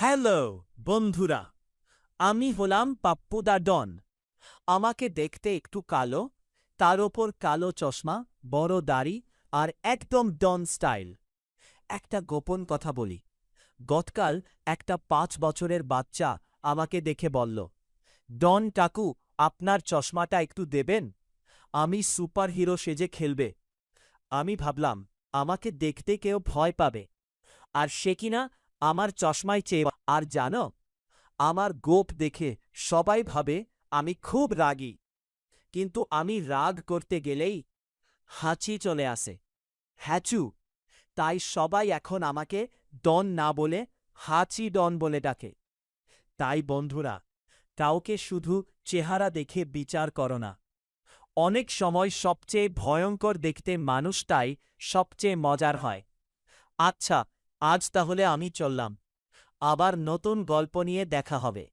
Hello বন্ধুরা, আমি হলাম পাপ্পুদা ডন। আমাকে দেখতে একটু কালো, তার ওপর কালো চশমা, বড় দাড়ি আর একদম ডন স্টাইল। একটা গোপন কথা বলি, গতকাল একটা 5 বছরের বাচ্চা আমাকে দেখে বলল, ডন কাকু, আপনার চশমাটা একটু দেবেন, আমি সুপার হিরো সেজে খেলবে। আমি ভাবলাম আমাকে দেখতে কেউ ভয় পাবে, আর সে কিনা আমার চশমায় চেয়ে। আর জানো, আমার গোপ দেখে সবাই ভাবে আমি খুব রাগী, কিন্তু আমি রাগ করতে গেলেই হাঁচি চলে আসে, হ্যাচু। তাই সবাই এখন আমাকে ডন না বলে হাঁচি ডন বলে ডাকে। তাই বন্ধুরা, কাউকে শুধু চেহারা দেখে বিচার করো না। অনেক সময় সবচেয়ে ভয়ঙ্কর দেখতে মানুষটাই সবচেয়ে মজার হয়। আচ্ছা, আজ তাহলে আমি চললাম। আবার নতুন গল্প নিয়ে দেখা হবে।